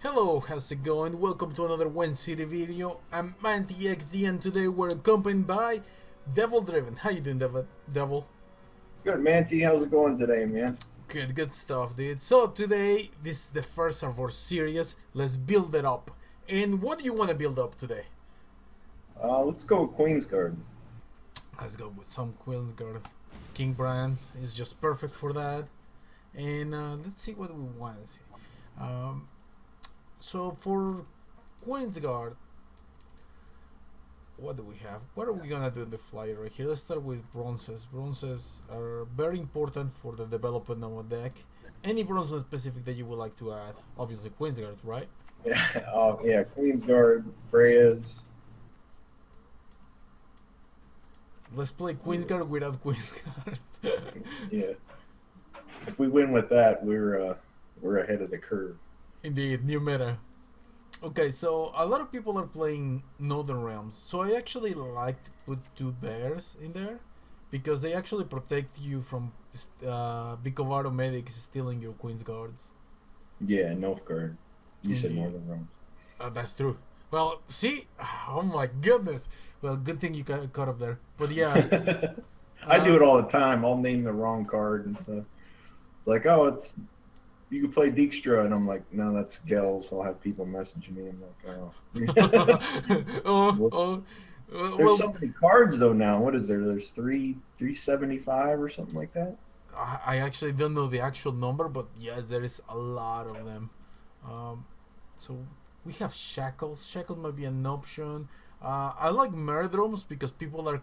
Hello, how's it going? Welcome to another Gwent City video. I'm ManteXD and today we're accompanied by Devildriven. How you doing, Devil? Good, Manty. How's it going today, man? Good stuff, dude. So today, this is the first of our series. Let's build it up. And what do you want to build up today? Let's go with Queen's Guard. Let's go with some Queensguard. King Brian is just perfect for that. And let's see what we want to see. Um, so for Queensguard, what do we have? What are we gonna do in the flyer right here? Let's start with bronzes. Bronzes are very important for the development of a deck. Any bronze specific that you would like to add? Obviously Queensguards, right? Yeah, yeah, Queen's Guard, Freya's. Let's play Queensguard without Queensguards. Yeah, if we win with that, we're ahead of the curve. Indeed, new meta. Okay, so a lot of people are playing Northern Realms, so I actually like to put two bears in there because they actually protect you from Bicovaro medics stealing your Queen's guards. Yeah, Nilfgaard. You said Indeed. Northern Realms. That's true. Well, see, oh my goodness. Well, good thing you got caught up there. But yeah, I do it all the time. I'll name the wrong card and stuff. It's like, oh, it's you can play Dijkstra, and I'm like, no, that's Gels. I'll have people messaging me. I'm like, oh. oh, Well, oh, there's well, so many cards though now. What is there? There's 375 or something like that. I actually don't know the actual number, but yes, there is a lot of them. Um, so we have shackles. Shackles might be an option. I like Murdroms because people are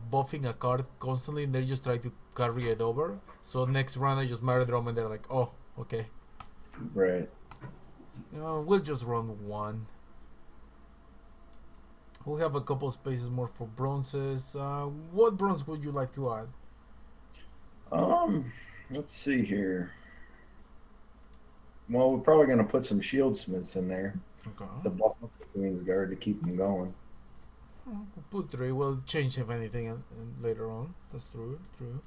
buffing a card constantly and they just try to carry it over. So next round I just Murdrom and they're like, oh, okay. Right. We'll just run one. We have a couple spaces more for bronzes. What bronze would you like to add? Let's see here. Well, we're probably going to put some shieldsmiths in there Okay. to buff up the Queen's Guard to keep them going. We'll put three. We'll change if anything later on. That's true. True.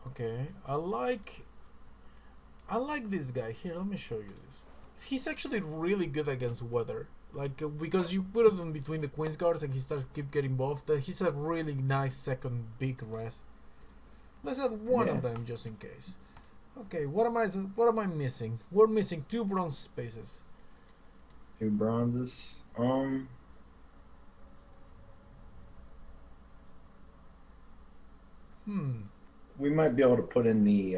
Okay. I like this guy here. Let me show you this. He's actually really good against weather. Like because you put him in between the Queen's guards and he starts keep getting buffed. He's a really nice second big rest. Let's add one of them just in case. Okay. What am I missing? We're missing two bronze spaces. Two bronzes. We might be able to put in the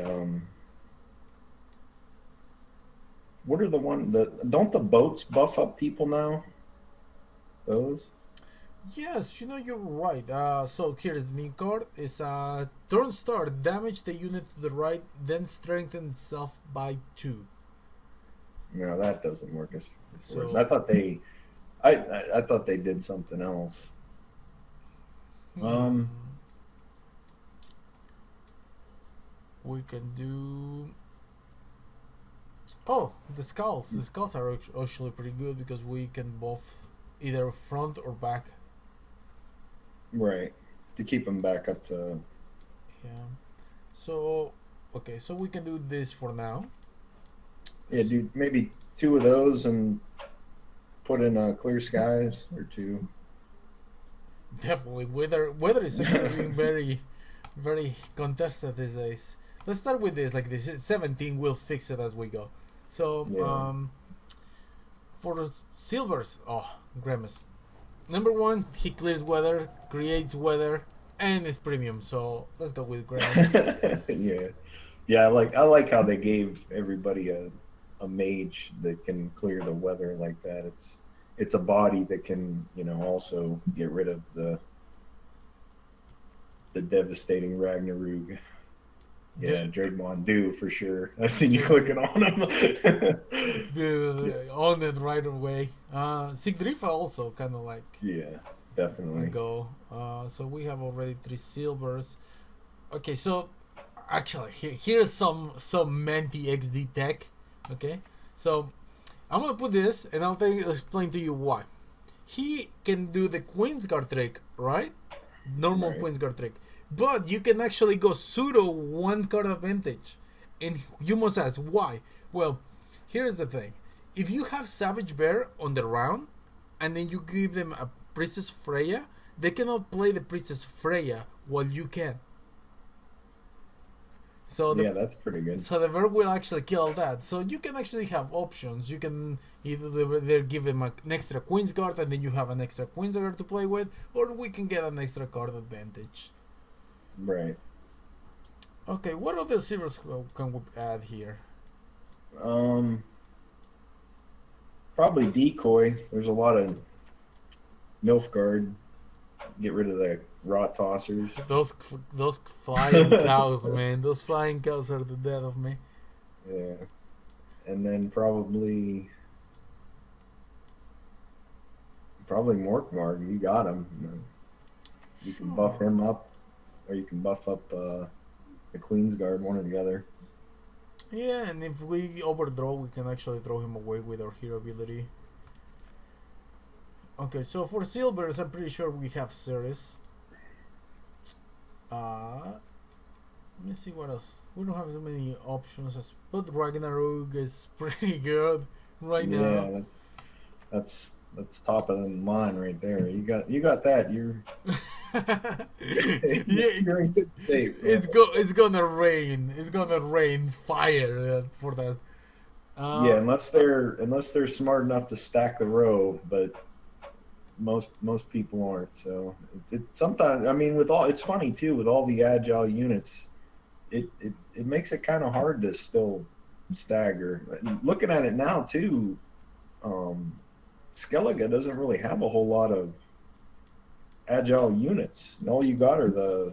what are don't the boats buff up people now? Those? Yes, you're right. So here's the new card. It's turn start. Damage the unit to the right, then strengthen itself by 2. No, that doesn't work as So I thought I thought they did something else. hmm, we can do. Oh, the skulls. The skulls are actually pretty good because we can buff either front or back. Right. To keep them back up to Yeah. So okay, so we can do this for now. yeah, dude, maybe two of those and put in clear skies or two. Definitely, weather is actually being very contested these days. Let's start with this. Like this is 17. We'll fix it as we go. So Yeah. for silvers, oh Grimace. Number one, he clears weather, creates weather, and is premium. So let's go with Grimace. Yeah. Yeah, I like how they gave everybody a mage that can clear the weather like that. It's a body that can, also get rid of the devastating Ragnarok. Yeah, Draymond do for sure. I seen you clicking on him. On it right away. Sigdrifa also kind of like Yeah, definitely. go. So we have already 3 silvers. Okay, so actually here's some ManteXD tech. Okay, so I'm gonna put this and explain to you why. He can do the Queen's Guard trick, right? Normal Right. Queen's Guard trick, but you can actually go pseudo one card advantage, and you must ask why. Well, Here's the thing: if you have Savage Bear on the round, and then you give them a Priestess Freya, they cannot play the Priestess Freya while you can. So Yeah, that's pretty good. so the verb will actually kill that. So you can actually have options. You can either give them an extra Queen's Guard and then you have an extra Queen's Guard to play with, or we can get an extra card advantage. Right. Okay, what other silvers can we add here? Probably decoy. There's a lot of Nilfgaard. Get rid of the rot tossers. Those flying cows, man. Those flying cows are the death of me. Yeah. And then probably Morkmarg. You got him. You can buff him up, or you can buff up the Queen's Guard, one or the other. Yeah, and if we overdraw, we can actually throw him away with our hero ability. Okay, so for silvers, I'm pretty sure we have Ceres. Let me see what else. We don't have so many options, but Ragnarok is pretty good right now. Yeah, that's top of the line right there. You got that. You're you're in good shape. It's gonna rain. It's gonna rain fire for that. Yeah, unless they're smart enough to stack the row, but most people aren't. So it sometimes, I mean, it's funny too with all the agile units, it makes it kind of hard to still stagger. Looking at it now too, Skellige doesn't really have a whole lot of agile units. And all you got are the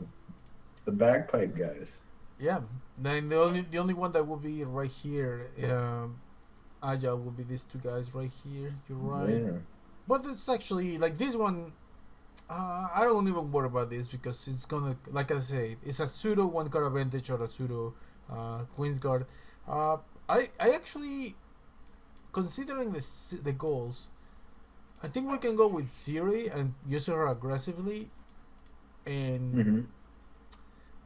bagpipe guys. Yeah, then the only one that will be right here, agile will be these two guys right here. You're right. Yeah. But it's actually like this one. I don't even worry about this because it's gonna, like I say, it's a pseudo one card advantage or a pseudo Queen's Guard. I actually, considering the goals, I think we can go with Siri and use her aggressively, and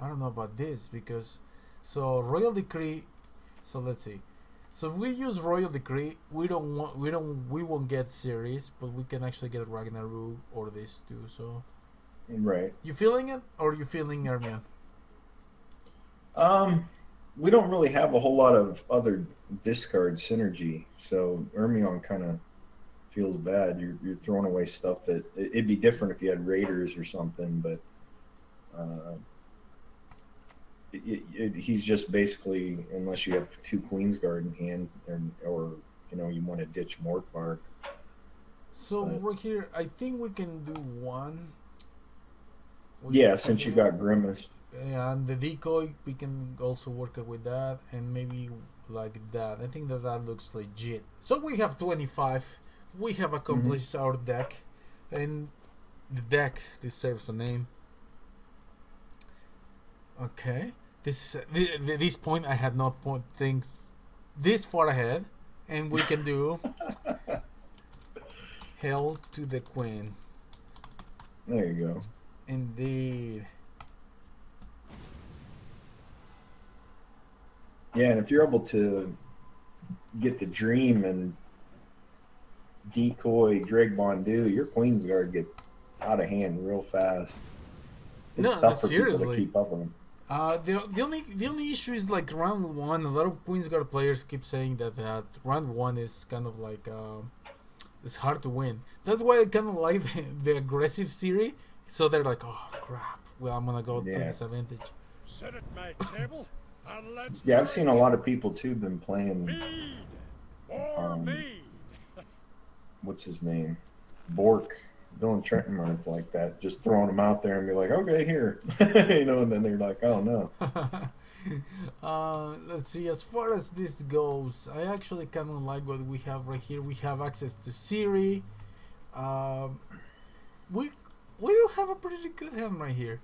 I don't know about this because Royal Decree. So let's see. So if we use Royal Decree, we won't get Ceres, but we can actually get Ragnarok or these two. So, right. You feeling it, or you feeling Ermion? We don't really have a whole lot of other discard synergy, so Ermion kind of feels bad. You're throwing away stuff that it'd be different if you had Raiders or something, but he's just basically, unless you have two Queen's Guard in hand, or you want to ditch Morkmarg. So right here, I think we can do one. Since you got Grimace. Yeah, and the decoy, we can also work with that, and maybe like that. I think that looks legit. So we have 25. We have accomplished our deck, and the deck deserves a name. Okay, this point I had not think this far ahead, and we can do Hail to the Queen. There you go. Indeed. Yeah, and if you're able to get the Dream and decoy Dregbondu, your Queen's Guard get out of hand real fast. It's tough for seriously. people to keep up with them. The only issue is like round one. A lot of Queen's Guard players keep saying that round one is kind of like it's hard to win. That's why I kind of like the aggressive series. So they're like, oh crap, well I'm gonna go to disadvantage. Set it, my table, and let's Yeah, I've seen a lot of people too been playing. mead. More mead. What's his name? Bork. Dylan Trentonworth like that, just throwing them out there and be like, okay, here, and then they're like, oh no. Let's see. As far as this goes, I actually kind of like what we have right here. We have access to Siri. We do have a pretty good hand right here.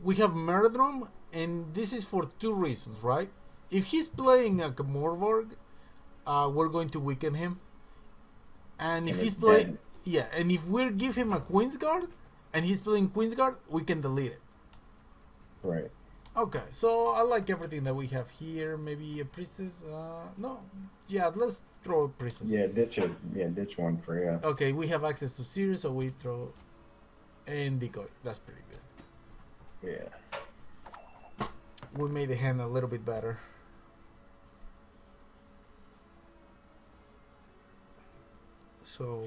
We have Merdrum, and this is for two reasons, right? If he's playing a Morvorg, we're going to weaken him. And if he's playing, and if we give him a Queen's Guard, and he's playing Queen's Guard, we can delete it. Right. Okay, so I like everything that we have here. Maybe a priestess. No, yeah, let's throw a priestess. Yeah, ditch one for you. Okay, we have access to Sirius, so we throw and decoy. That's pretty good. Yeah. We made the hand a little bit better. So,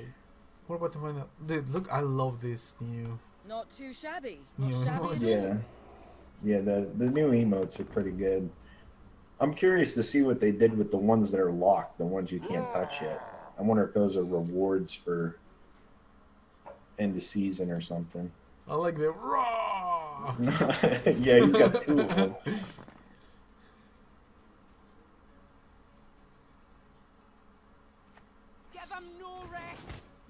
what about the final? Dude, look, I love this new. Not too shabby. You Not know, shabby it's- at all. Yeah. Yeah, the new emotes are pretty good. I'm curious to see what they did with the ones that are locked, the ones you can't touch yet. I wonder if those are rewards for end of season or something. I like the raw. Yeah, he's got two of them. Give them no rest,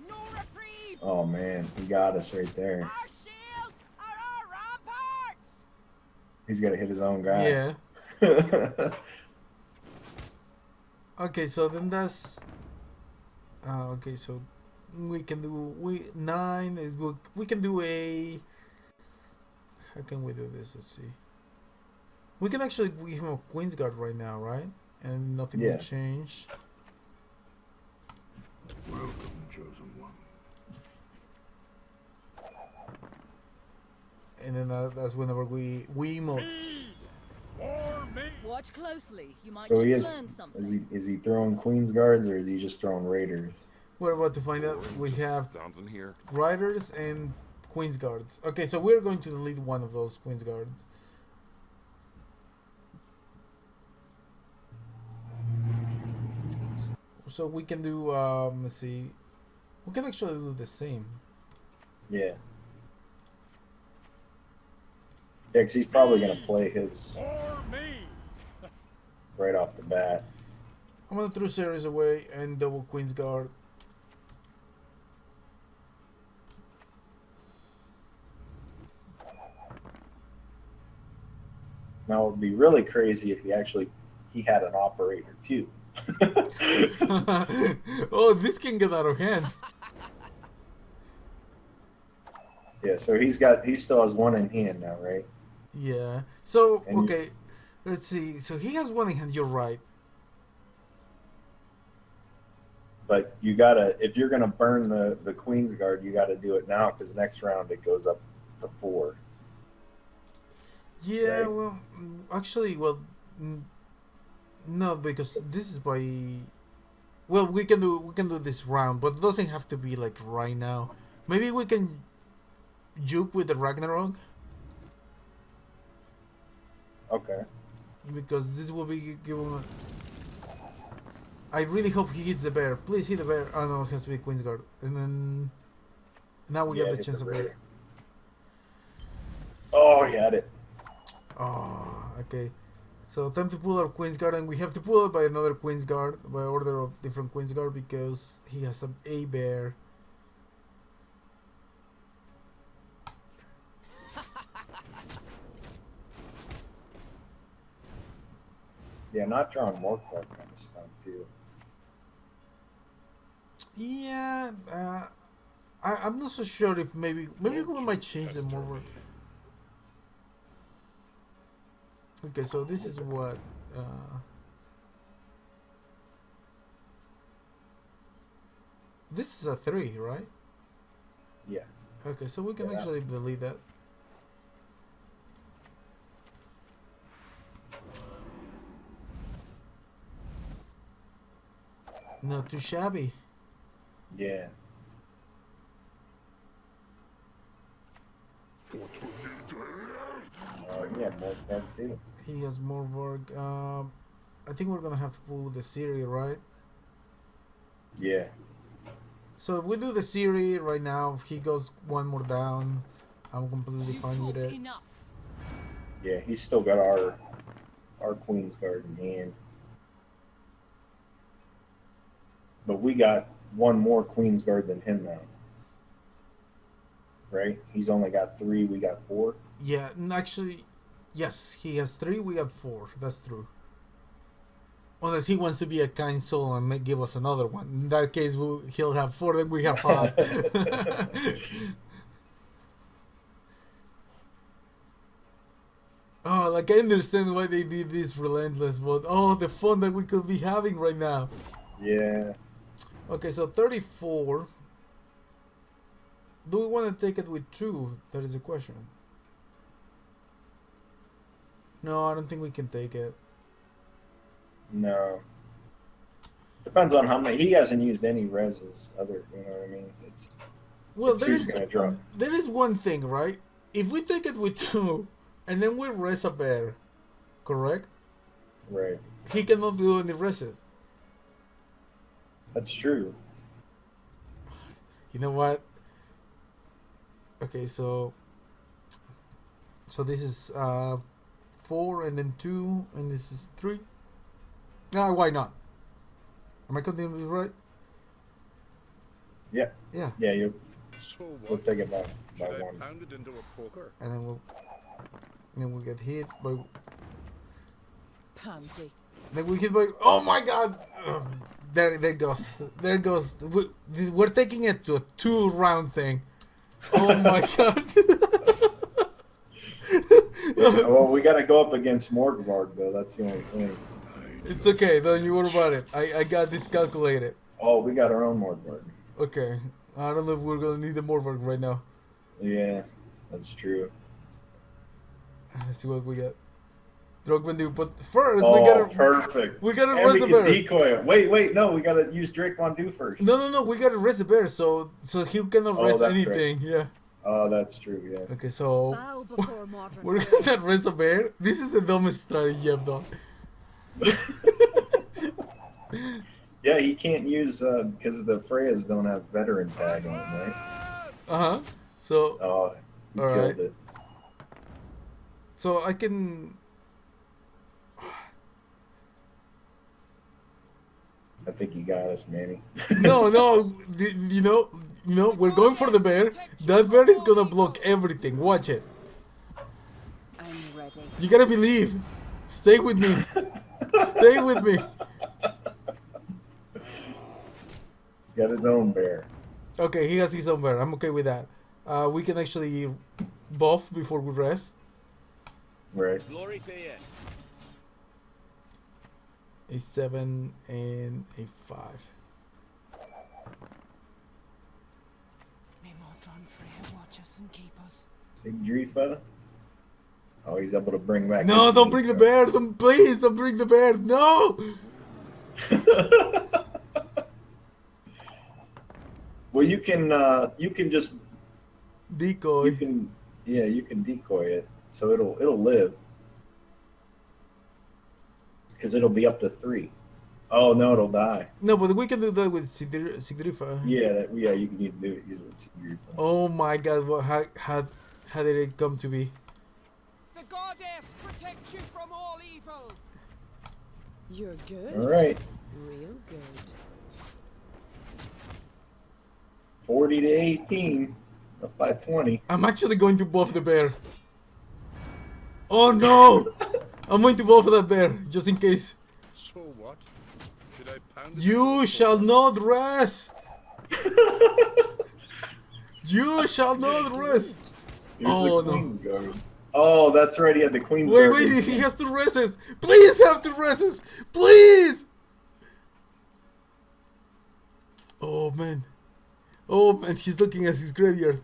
no reprieve. Oh man, he got us right there. Our shields are our ramparts. He's got to hit his own guy. Yeah. Okay, so then that's. Okay, so we can do nine. We can do a. How can we do this? Let's see. We can actually give him a Queen's Guard right now, right? And nothing Yeah. will change. Welcome, chosen one. And then that's whenever we emote. Feed or me. Watch closely. You might So just he is. learn Is something. he throwing Queen's Guards or is he just throwing Raiders? We're about to find out. We have Sounds in here. Riders and Queen's Guards. Okay, so we're going to delete one of those Queen's Guards. So we can do, let's see. We can actually do the same. Yeah. Yeah, 'cause he's probably gonna play his Or me. right off the bat. I'm gonna throw series away and double Queen's Guard. Now it would be really crazy if he had an operator too. Oh, this can get out of hand. Yeah, so he still has one in hand now, right? Yeah. So, And you- okay. Let's see. So he has one in hand. You're right. But if you're gonna burn the Queen's Guard, you gotta do it now because next round it goes up to 4. Yeah, Right. well, actually, well, no, because this is by. Well, we can do this round, but it doesn't have to be like right now. Maybe we can juke with the Ragnarok Okay. because this will be given. I really hope he hits the bear. Please hit the bear. Oh no, it has to be Queen's Guard, and then now we Yeah, get the hit chance the of bear. Raider. Oh, he had it. Oh, okay. So time to pull our Queen's Guard, and we have to pull it by another Queen's Guard, by order of different Queen's Guard, because he has a bear. Yeah, not drawing more card kind of stuff too. Yeah, I'm not so sure if maybe we might change them over. Okay, so this is what. This is a 3, right? Yeah. Okay, so we can Yeah. actually delete that. Not too shabby. Yeah. Yeah, more card too. He has more work. I think we're gonna have to pull the Siri, right? Yeah. So if we do the Siri right now, if he goes one more down, I'm completely You've fine with talked it. enough. Yeah, he's still got our Queen's Guard in hand. But we got one more Queen's Guard than him now. Right? He's only got 3, we got 4. Yeah, actually, yes, he has 3, we got 4. That's true. Unless he wants to be a kind soul and give us another one. In that case, he'll have 4, then we have 5. Oh, like I understand why they did this relentless, but oh, the fun that we could be having right now. Yeah. Okay, so 34. Do we want to take it with 2? That is the question. No, I don't think we can take it. No. Depends on how many. He hasn't used any reses. Other, you know what I mean? Well, It's who's gonna drop. there is one thing, right? If we take it with 2, and then we res a bear, correct? Right. He cannot do any reses. That's true. You know what? Okay, so this is 4 and then 2 and this is 3. No, why not? Am I continuing this right? Yeah. Yeah. Yeah. So We'll what? take it by Should I one. pound it into a poker? And then we get hit by. Pansy. Then we hit by. Oh my God! There goes. There goes. We're taking it to a 2-round thing. Oh my God! Yeah, well, we got to go up against Morgvarg though. That's the only thing. It's okay. Don't you worry about it. I got this calculated. Oh, we got our own Morgvarg. Okay. I don't know if we're gonna need the more work right now. Yeah, that's true. Let's see what we got. Drogbendu, but first Oh, we gotta perfect. we gotta And rest we the can bear. decoy it. Wait, no, we gotta use Drake Von first. No, we gotta rest the bear so he cannot Oh, rest that's anything. Yeah. Oh, that's true. Yeah. Okay, so Bow before modern. we're gonna rest the bear. This is the dumbest strategy I've done. Yeah, he can't use because the Freyas don't have veteran tag on them, right? So Oh, he All killed right. it. so I can. I think he got us, Manny. No, you know, we're going for the bear. That bear is gonna block everything. Watch it. I'm ready. You gotta believe. Stay with me. Stay with me. He's got his own bear. Okay, he has his own bear. I'm okay with that. We can actually buff before we rest. Right. Glory to you. A 7 and a 5. May Modron Freya watch us and keep us. Big Drifa. Oh, he's able to bring back. No, his don't bring the bear. Please don't bring the bear. No. Well, you can just Decoy. you can decoy it, so it'll live because it'll be up to 3. Oh no, it'll die. No, but we can do that with Sigdrifa. Yeah, you can use it with Sigrid. Oh my God! How did it come to be? The goddess protect you from all evil. You're good. All right, Real good. 40 to 18, up by 20. I'm actually going to buff the bear. Oh no! I'm going to buff that bear just in case. So what? Should I pound it You into a shall poker? not rest. You shall not rest. Here's Oh, the no. Queen's Guard. Oh, that's right. He had the Queen's Wait, Guard. if he has to rest us, please have to rest us, please. Oh man, he's looking at his graveyard.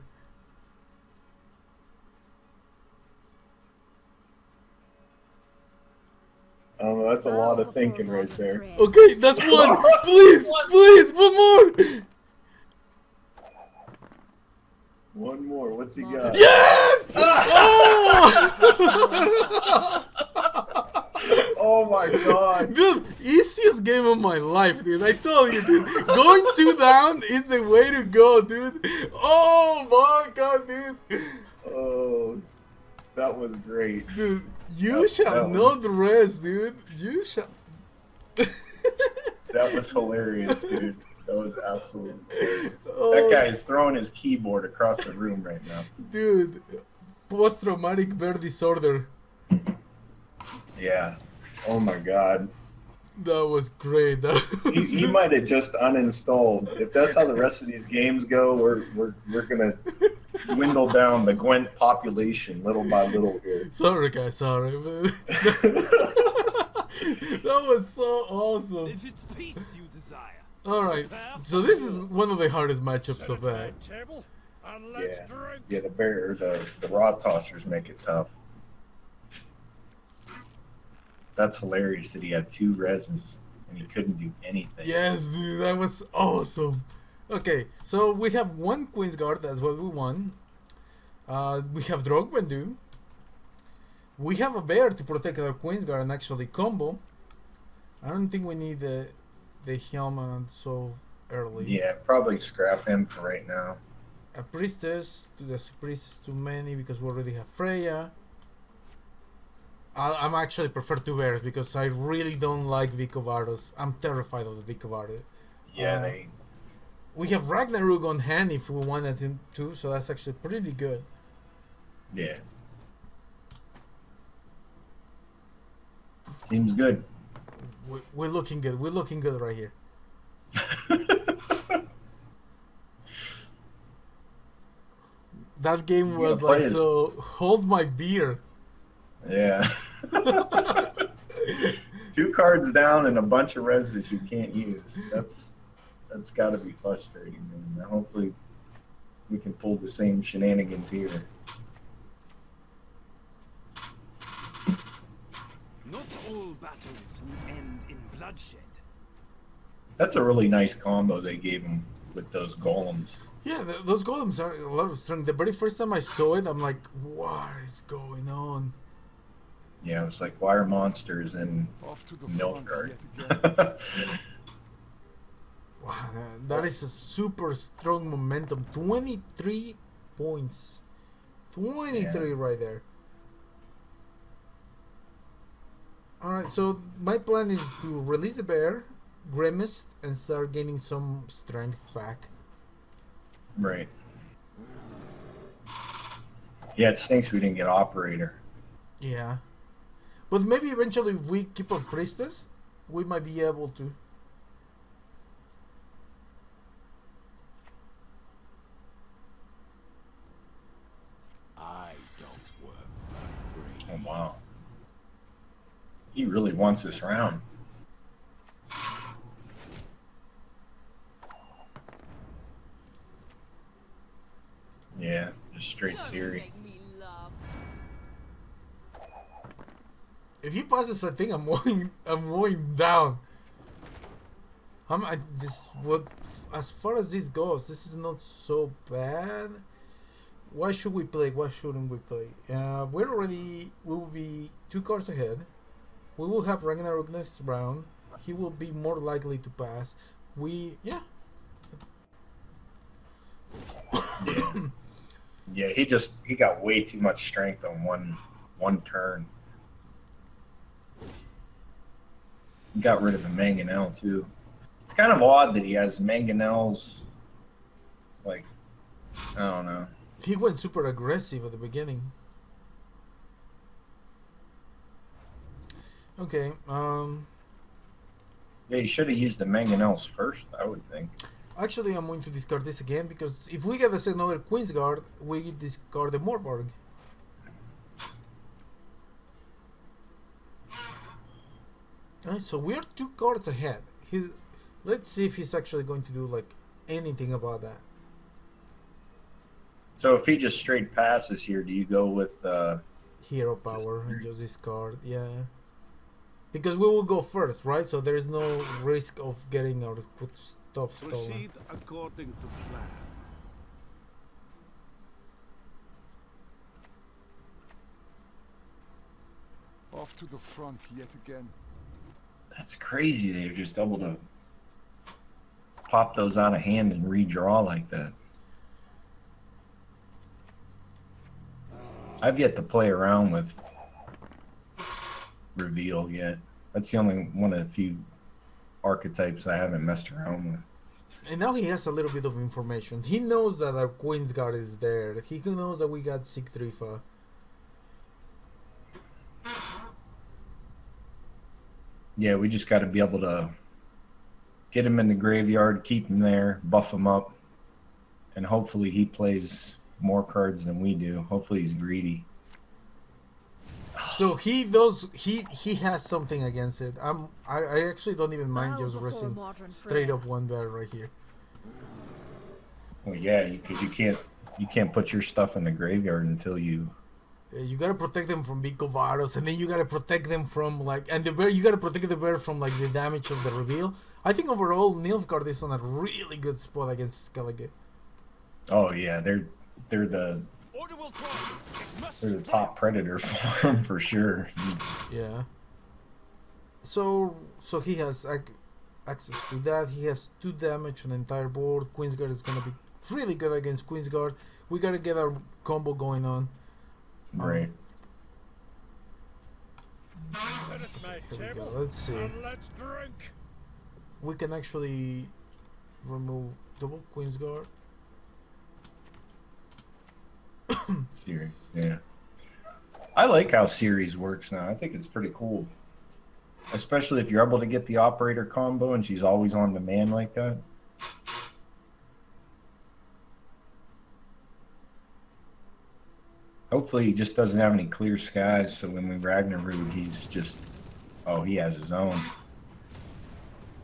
Oh, that's a lot of thinking right there. Okay, that's one. Please, one more. One more. What's he got? Yes! Oh my God. Dude, easiest game of my life, dude. I told you, dude. Going 2 down is the way to go, dude. Oh my God, dude. Oh, that was great. Dude, you That shall was- not rest, dude. You shall. That was hilarious, dude. That was absolutely hilarious. Oh, That guy is throwing his keyboard across the room right now. Dude, post-traumatic bear disorder. Yeah. Oh my God. That was great. That He might have just uninstalled. If that's how the rest of these games go, we're gonna dwindle down the Gwent population little by little here. Sorry, guys. Sorry. That was so awesome. If it's peace you desire. All right. So this is one of the hardest matchups of that. Table and Yeah, let's drink. yeah. The raw tossers make it tough. That's hilarious that he had 2 reses and he couldn't do anything. Yes, dude, that was awesome. Okay, so we have 1 Queen's Guard. That's what we want. We have Drogbendu. We have a bear to protect our Queen's Guard and actually combo. I don't think we need the helm so early. Yeah, probably scrap him for right now. A priestess to the priestess too many because we already have Freya. I'm actually prefer 2 bears because I really don't like Vicovaros. I'm terrified of the Vicovaros. Yeah, We have Ragnarok on hand if we wanted him to, so that's actually pretty good. yeah. Seems good. We're looking good. We're looking good right here. That game You was gotta play like as- so. Hold my beer. Yeah. 2 cards down and a bunch of reses you can't use. That's got to be frustrating, man. Hopefully, we can pull the same shenanigans here. Not all battles end in bloodshed. That's a really nice combo they gave him with those golems. Yeah, those golems are a lot of strength. The very first time I saw it, I'm like, what is going on? Yeah, it was like wire monsters and Off to the front Nilfgaard. yet again. Wow, that is a super strong momentum. 23 points. 23 right there. Alright, so my plan is to release the bear, Grimmest, and start gaining some strength back. Right. Yeah, it stinks we didn't get operator. Yeah. But maybe eventually if we keep a priestess, we might be able to. I don't work for free. Oh, wow. He really wants this round. Yeah, just straight Don't Siri. make me laugh. If he passes, I think I'm going down. As far as this goes, this is not so bad. Why should we play? Why shouldn't we play? We will be 2 cards ahead. We will have Ragnarok next round. He will be more likely to pass. Yeah. Yeah, he got way too much strength on one turn. He got rid of the Mangonel too. It's kind of odd that he has Mangonels. Like, I don't know. He went super aggressive at the beginning. Okay. Yeah, he should have used the Mangonels first, I would think. Actually, I'm going to discard this again because if we get another Queen's Guard, we discard the Morborg. Alright, so we're 2 cards ahead. Let's see if he's actually going to do like anything about that. So if he just straight passes here, do you go with Hero power and just discard, yeah. Because we will go first, right? So there is no risk of getting our stuff stolen. Proceed according to plan. Off to the front yet again. That's crazy. They're just able to pop those out of hand and redraw like that. I've yet to play around with reveal yet. That's the only one of the few archetypes I haven't messed around with. And now he has a little bit of information. He knows that our Queen's Guard is there. He knows that we got Sigtrifa. Yeah, we just got to be able to get him in the graveyard, keep him there, buff him up, and hopefully he plays more cards than we do. Hopefully he's greedy. So he does. He has something against it. I actually don't even mind Bow just before resting modern straight prayer. up one bear right here. Well, yeah, because you can't put your stuff in the graveyard until you. You gotta protect them from Vico Varos, and then you gotta protect them from and the bear. You gotta protect the bear from the damage of the reveal. I think overall Nilfgaard is on a really good spot against Skellige. Oh yeah, they're the Order will come. It must they're the top predator for him for sure. Yeah. So he has access to that. He has 2 damage on the entire board. Queensguard is gonna be really good against Queensguard. We gotta get our combo going on. Right. sit at my Here we go. table Let's see. and let's drink. We can actually remove double Queensguard. Series, yeah. I like how series works now. I think it's pretty cool. Especially if you're able to get the operator combo and she's always on demand like that. Hopefully he just doesn't have any clear skies, so when we Ragnarok, he's just... Oh, he has his own.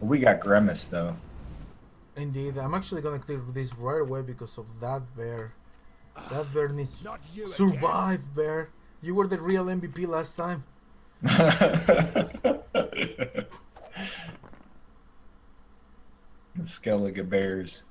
But we got Grimace, though. Indeed, I'm actually gonna clear this right away because of that bear. That bear needs to Not you survive, bear. You were the real MVP last time. Skellige Bears.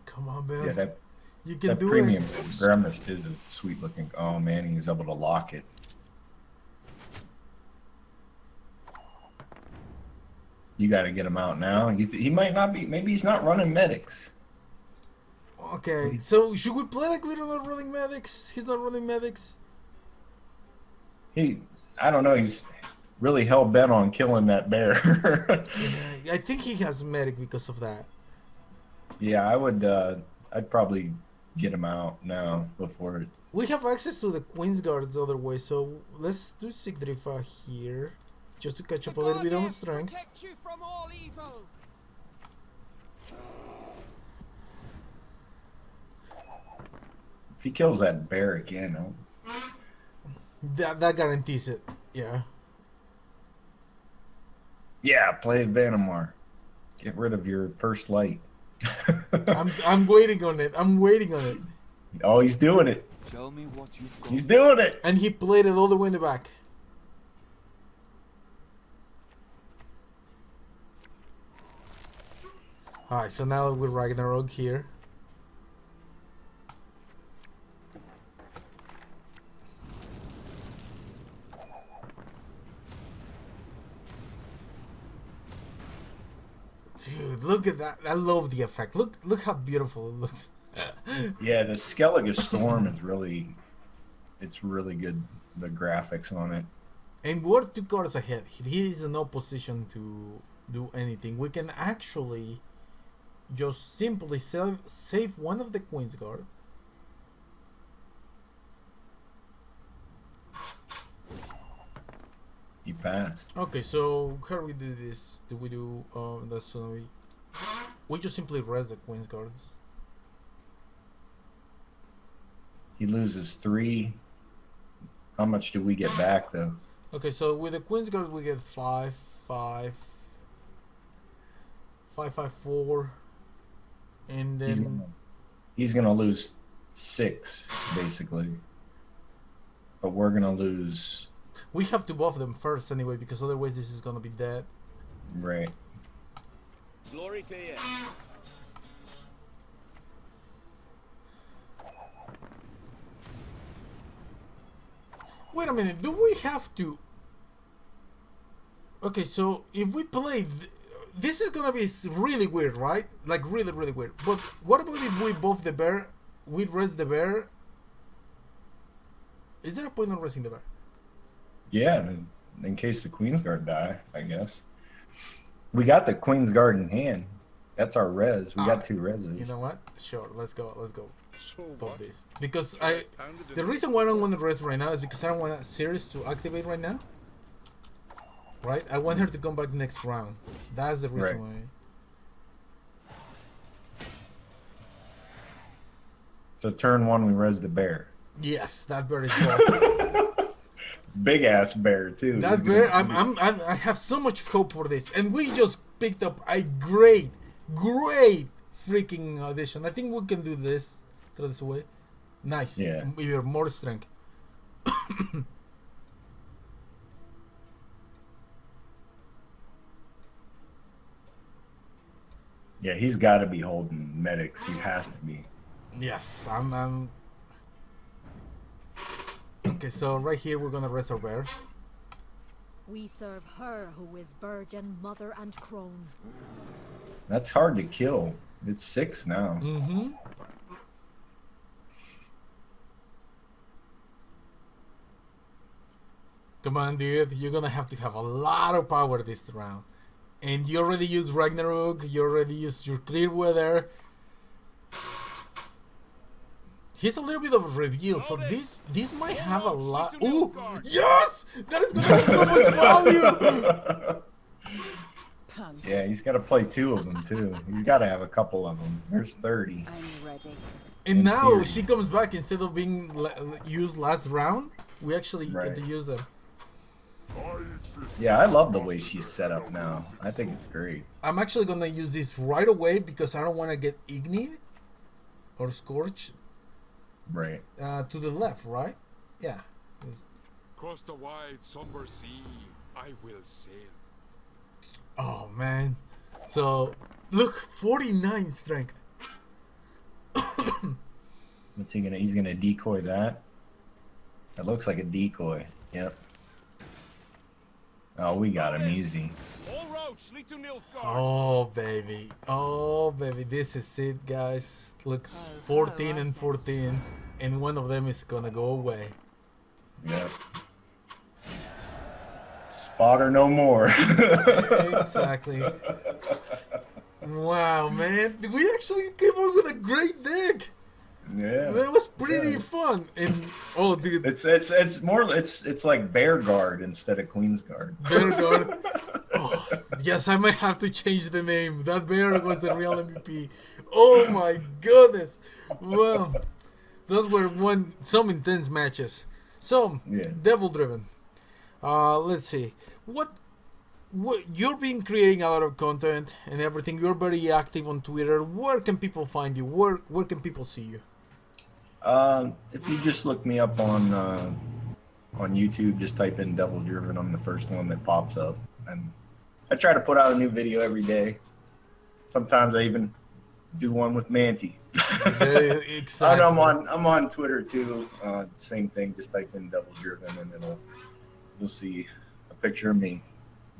Come on, bear. Yeah, that you can that do premium it. Grimace is a sweet looking. Oh man, he was able to lock it. You got to get him out now. He might not be. Maybe he's not running medics. Okay, so should we play like we're not running medics? He's not running medics. I don't know. He's really hell bent on killing that bear. Yeah, I think he has medic because of that. Yeah, I would. I'd probably get him out now before. We have access to the Queensguards the other way, so let's do Sigdrifa here, just to catch up a little bit on strength. Protect you from all evil. If he kills that bear again, That guarantees it. Yeah. yeah, play Vanamar. Get rid of your first light. I'm waiting on it. I'm waiting on it. Oh, he's doing it. Show me what you've got. He's doing it. And he played it all the way in the back. Alright, so now we're Ragnarok here. Dude, look at that. I love the effect. Look how beautiful it looks. Yeah, the Skellige Storm is really, it's really good. The graphics on it. And we're 2 cards ahead. He is in no position to do anything. We can actually just simply save one of the Queensguard. He passed. Okay, so how do we do this? Do we do that's we just simply res the Queensguards. He loses 3. How much do we get back though? Okay, so with the Queensguard we get 5, 5, 5, 5, 4, and then He's gonna lose 6 basically, but we're gonna lose. we have to buff them first anyway because otherwise this is gonna be dead. Right. Glory to you. Wait a minute, do we have to? Okay, so if we play, this is gonna be really weird, right? Like really, really weird. But what about if we buff the bear, we res the bear? Is there a point on resing the bear? Yeah, in case the Queensguard die, I guess. We got the Queensguard in hand. That's our res. We got 2 reses. You know what? Sure, let's go. Let's go. So Buff what? this because Pounded the in reason why I don't want to rest right now is because I don't want Sirius to activate right now. right? I want her to come back next round. That's the reason Right. why. So turn 1, we res the bear. Yes, that bear is buff. Big ass bear too. That He's bear, gonna- I have so much hope for this, and we just picked up a great freaking audition. I think we can do this. Throw this away. Nice. Yeah. Even more strength. Yeah, he's got to be holding medics. He has to be. Yes, I'm. Okay, so right here we're gonna rest our bear. We serve her who is virgin, mother, and crone. That's hard to kill. It's 6 now. Mm-hmm. Come on, dude. You're gonna have to have a lot of power this round. And you already used Ragnarok. You already used your Clearweather. He's a little bit of a reveal, so this might have a lot. Ooh, yes! That is gonna have so much value. Pants. Yeah, he's got to play 2 of them too. He's got to have a couple of them. There's 30. I'm ready. And In now series. she comes back instead of being used last round. We actually Right. get to use her. Yeah, I love the way she's set up now. I think it's great. I'm actually gonna use this right away because I don't want to get ignited or scorched Right. to the left, right? Yeah. Across the wide, somber sea, I will sail. Oh man. So look, 49 strength. What's he gonna? He's gonna decoy that. That looks like a decoy. Yep. Oh, we got him easy. All roads lead to Nilfgaard. Oh baby. Oh baby. This is it, guys. Look, 14 and 14, and one of them is gonna go away. Yep. Spotter no more. Exactly. Wow, man. We actually came up with a great deck. Yeah. That was pretty Yeah. fun. And oh, dude, It's more it's like Bear Guard instead of Queen's Guard. Bear Guard. Oh, yes, I might have to change the name. That bear was the real MVP. Oh my goodness. Well, those were some intense matches. So, Yeah. Devildriven. Let's see. What you've been creating a lot of content and everything. You're very active on Twitter. Where can people find you? Where can people see you? If you just look me up on YouTube, just type in Devildriven. I'm the first one that pops up, and I try to put out a new video every day. Sometimes I even do one with Manti. Exactly. I'm on Twitter too. Same thing. Just type in Devildriven, and you'll see a picture of me,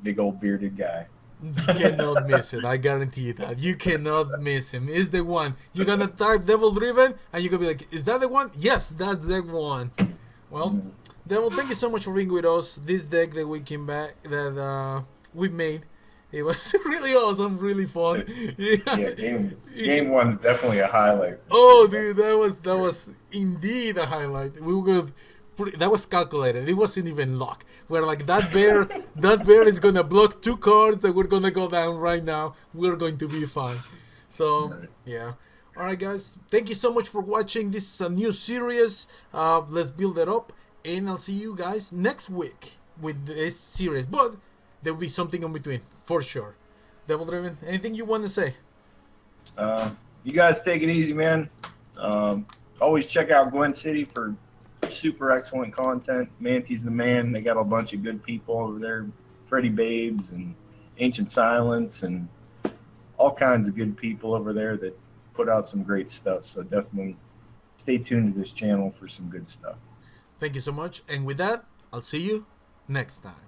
big old bearded guy. You cannot miss it. I guarantee you that. You cannot miss him. It's the one. You're gonna type Devildriven and you're gonna be like, is that the one? Yes, that's the one. Well, Devil, thank you so much for being with us. This deck that we came back that we made, it was really awesome, really fun. Yeah, game one's definitely a highlight. Oh, dude, that was indeed a highlight. We were that was calculated. It wasn't even luck. We're like that bear is gonna block 2 cards and we're gonna go down right now. We're going to be fine. So yeah. All right, guys. Thank you so much for watching. This is a new series. Let's build it up, and I'll see you guys next week with this series. But there will be something in between for sure. Devildriven, anything you want to say? You guys take it easy, man. Always check out Gwent City for super excellent content. Manti's the man. They got a bunch of good people over there. Freddy Babes and Ancient Silence and all kinds of good people over there that put out some great stuff. So definitely stay tuned to this channel for some good stuff. Thank you so much. And with that, I'll see you next time.